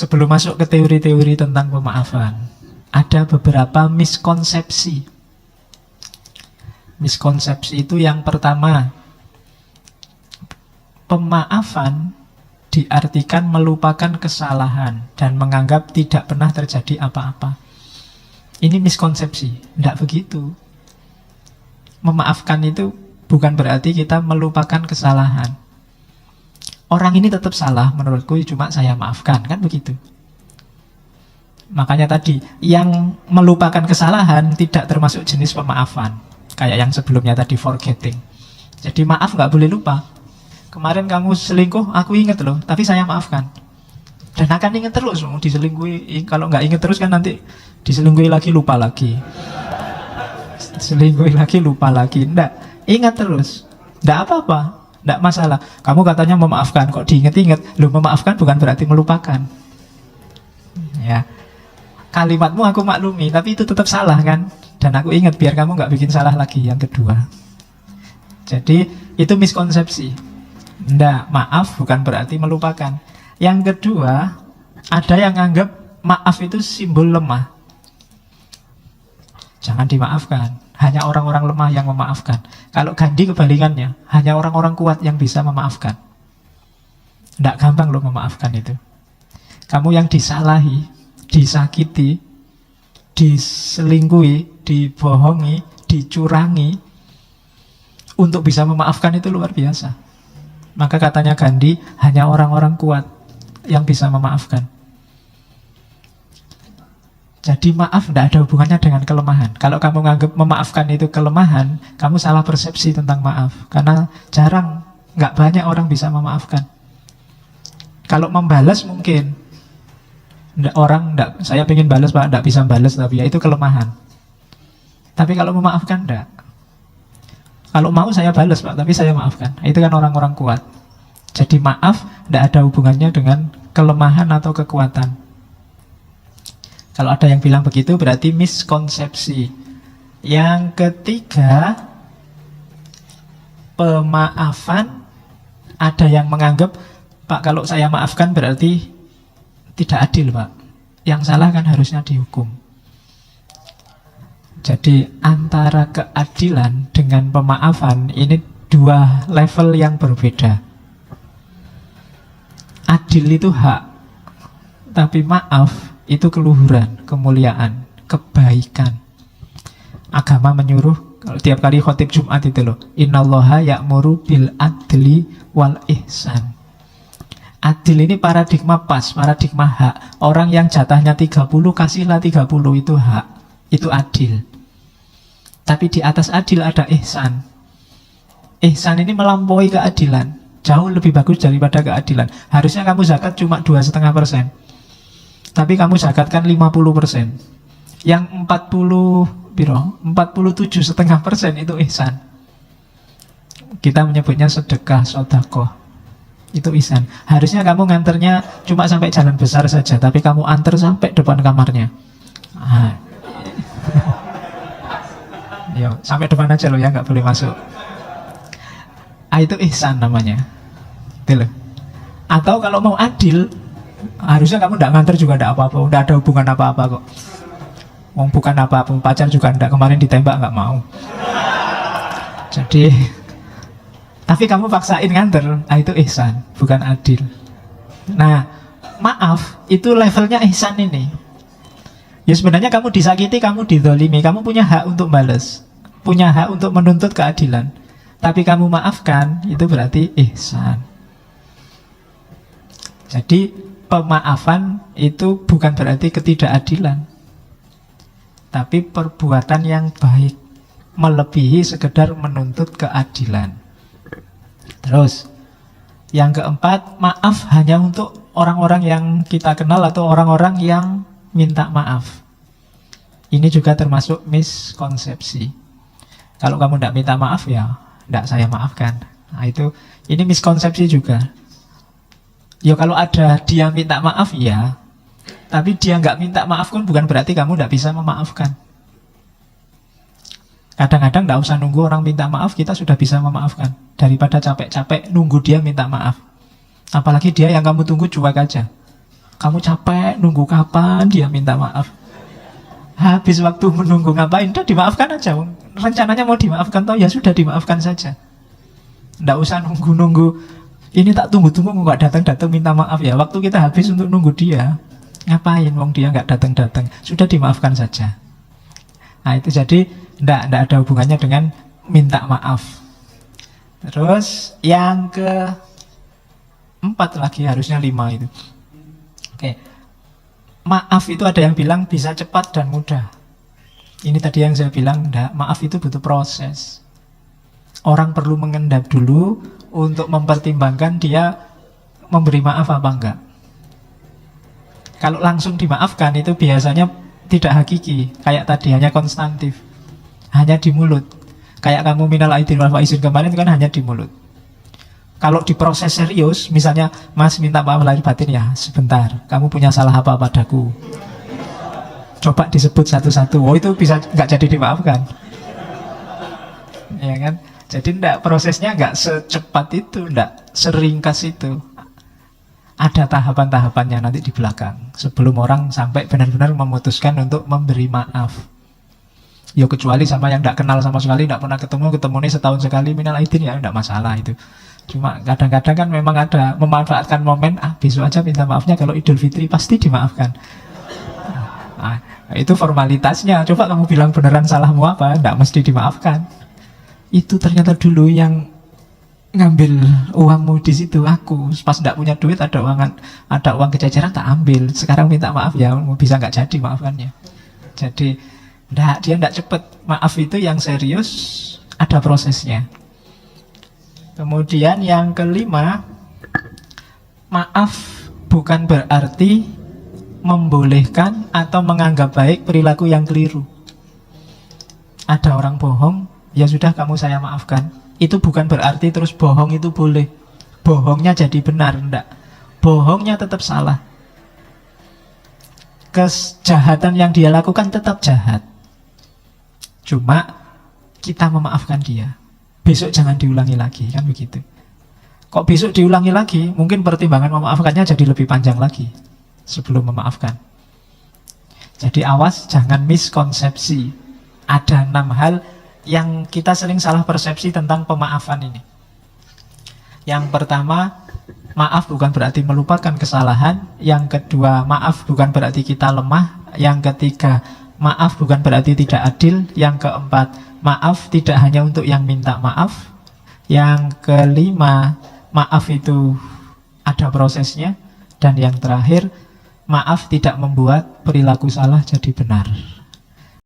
Sebelum masuk ke teori-teori tentang pemaafan, ada beberapa miskonsepsi. Miskonsepsi itu yang pertama, pemaafan diartikan melupakan kesalahan dan menganggap tidak pernah terjadi apa-apa. Ini miskonsepsi, tidak begitu. Memaafkan itu bukan berarti kita melupakan kesalahan. Orang ini tetap salah menurutku, cuma saya maafkan, kan begitu. Makanya tadi, yang melupakan kesalahan tidak termasuk jenis pemaafan. Kayak yang sebelumnya tadi, forgetting. Jadi maaf nggak boleh lupa. Kemarin kamu selingkuh, aku inget loh, tapi saya maafkan. Dan akan inget terus, diselingkuhi. Kalau nggak inget terus kan nanti diselingkuhi lagi, lupa lagi. Selingkuhi lagi, lupa lagi. Nggak, ingat terus. Nggak apa-apa, nggak masalah. Kamu katanya memaafkan, kok diinget-inget. Loh, memaafkan bukan berarti melupakan. Ya, kalimatmu aku maklumi, tapi itu tetap salah kan. Dan aku ingat biar kamu nggak bikin salah lagi. Yang kedua, jadi itu miskonsepsi. Nggak, maaf bukan berarti melupakan. Yang kedua, ada yang anggap maaf itu simbol lemah. Jangan dimaafkan. Hanya orang-orang lemah yang memaafkan. Kalau Gandhi kebalikannya, hanya orang-orang kuat yang bisa memaafkan. Nggak gampang loh memaafkan itu. Kamu yang disalahi, disakiti, diselingkuhi, dibohongi, dicurangi, untuk bisa memaafkan itu luar biasa. Maka katanya Gandhi, hanya orang-orang kuat yang bisa memaafkan. Jadi maaf tidak ada hubungannya dengan kelemahan. Kalau kamu menganggap memaafkan itu kelemahan, kamu salah persepsi tentang maaf. Karena jarang, nggak banyak orang bisa memaafkan. Kalau membalas mungkin. Saya pengen balas Pak, nggak bisa balas, tapi ya itu kelemahan. Tapi kalau memaafkan enggak. Kalau mau saya balas Pak, tapi saya maafkan. Itu kan orang-orang kuat. Jadi maaf tidak ada hubungannya dengan kelemahan atau kekuatan. Kalau ada yang bilang begitu berarti miskonsepsi. Yang ketiga, pemaafan. Ada yang menganggap, Pak, kalau saya maafkan berarti tidak adil Pak. Yang salah kan harusnya dihukum. Jadi antara keadilan dengan pemaafan ini dua level yang berbeda. Adil itu hak, tapi maaf itu keluhuran, kemuliaan, kebaikan. Agama menyuruh, kalau tiap kali khotib Jumat itu loh, innallaha ya'muru bil adli wal ihsan. Adil ini paradigma pas, paradigma hak. Orang yang jatahnya 30, kasihlah 30, itu hak, itu adil. Tapi di atas adil ada ihsan. Ihsan ini melampaui keadilan, jauh lebih bagus daripada keadilan. Harusnya kamu zakat cuma 2,5%, tapi kamu zakatkan 50%. Yang 47,5% itu ihsan. Kita menyebutnya sedekah, sodakoh. Itu ihsan. Harusnya kamu nganternya cuma sampai jalan besar saja, tapi kamu antar sampai depan kamarnya. Yo, sampai depan aja loh ya, nggak boleh masuk. Itu ihsan namanya. Itu loh. Atau kalau mau adil, harusnya kamu nggak nganter juga nggak apa-apa, nggak ada hubungan apa-apa kok. Bukan apa-apa, pacar juga nggak, kemarin ditembak nggak mau. Jadi, tapi kamu paksain nganter, itu ihsan, bukan adil. Nah, maaf itu levelnya ihsan ini. Ya sebenarnya kamu disakiti, kamu dizolimi, kamu punya hak untuk balas, punya hak untuk menuntut keadilan. Tapi kamu maafkan, itu berarti ihsan. Jadi pemaafan itu bukan berarti ketidakadilan, tapi perbuatan yang baik, melebihi sekedar menuntut keadilan. Terus yang keempat, maaf hanya untuk orang-orang yang kita kenal atau orang-orang yang minta maaf. Ini juga termasuk miskonsepsi. Kalau kamu tidak minta maaf ya tidak saya maafkan. Nah, ini miskonsepsi juga. Ya kalau ada dia minta maaf ya, tapi dia nggak minta maaf pun bukan berarti kamu tidak bisa memaafkan. Kadang-kadang tidak usah nunggu orang minta maaf, kita sudah bisa memaafkan. Daripada capek-capek nunggu dia minta maaf. Apalagi dia yang kamu tunggu cuek aja. Kamu capek nunggu kapan dia minta maaf. Habis waktu menunggu ngapain? Udah dimaafkan aja. Rencananya mau dimaafkan toh, ya sudah dimaafkan saja. Nggak usah nunggu-nunggu. Ini tak tunggu-tunggu nggak datang-datang minta maaf ya. Waktu kita habis untuk nunggu dia, ngapain wong dia nggak datang-datang? Sudah dimaafkan saja. Nah itu jadi nggak ada hubungannya dengan minta maaf. Terus yang keempat lagi, harusnya 5 itu. Oke. Maaf itu ada yang bilang bisa cepat dan mudah. Ini tadi yang saya bilang, enggak, maaf itu butuh proses. Orang perlu mengendap dulu untuk mempertimbangkan dia memberi maaf apa enggak. Kalau langsung dimaafkan itu biasanya tidak hakiki. Kayak tadi, hanya konstantif, hanya di mulut. Kayak kamu minal aidin wal faizin kemarin itu kan hanya di mulut. Kalau diproses serius, misalnya Mas minta maaf lahir batin ya, sebentar, kamu punya salah apa padaku? Coba disebut satu-satu. Oh itu bisa nggak jadi dimaafkan, ya kan? Jadi enggak, prosesnya nggak secepat itu, enggak seringkas itu. Ada tahapan-tahapannya nanti di belakang sebelum orang sampai benar-benar memutuskan untuk memberi maaf. Ya kecuali sama yang tidak kenal sama sekali, tidak pernah ketemunya setahun sekali minal aidin ya tidak masalah itu. Cuma kadang-kadang kan memang ada memanfaatkan momen, besok aja minta maafnya, kalau Idul Fitri pasti dimaafkan. Nah, itu formalitasnya. Coba kamu bilang beneran salahmu apa, tidak mesti dimaafkan. Itu ternyata dulu yang ngambil uangmu di situ aku, pas tidak punya duit, ada uang kececeran tak ambil. Sekarang minta maaf ya, bisa nggak jadi maafkannya. Jadi dia tidak cepat. Maaf itu yang serius, ada prosesnya. Kemudian yang kelima, maaf bukan berarti membolehkan atau menganggap baik perilaku yang keliru. Ada orang bohong, ya sudah kamu saya maafkan. Itu bukan berarti terus bohong itu boleh. Bohongnya jadi benar, enggak. Bohongnya tetap salah. Kejahatan yang dia lakukan tetap jahat. Cuma kita memaafkan dia. Besok jangan diulangi lagi, kan begitu. Kok besok diulangi lagi? Mungkin pertimbangan memaafkannya jadi lebih panjang lagi sebelum memaafkan. Jadi awas, jangan miskonsepsi. Ada 6 hal yang kita sering salah persepsi tentang pemaafan ini. Yang pertama, maaf bukan berarti melupakan kesalahan. Yang kedua, maaf bukan berarti kita lemah. Yang ketiga, maaf bukan berarti tidak adil. Yang keempat, maaf tidak hanya untuk yang minta maaf. Yang kelima, maaf itu ada prosesnya. Dan yang terakhir, maaf tidak membuat perilaku salah jadi benar.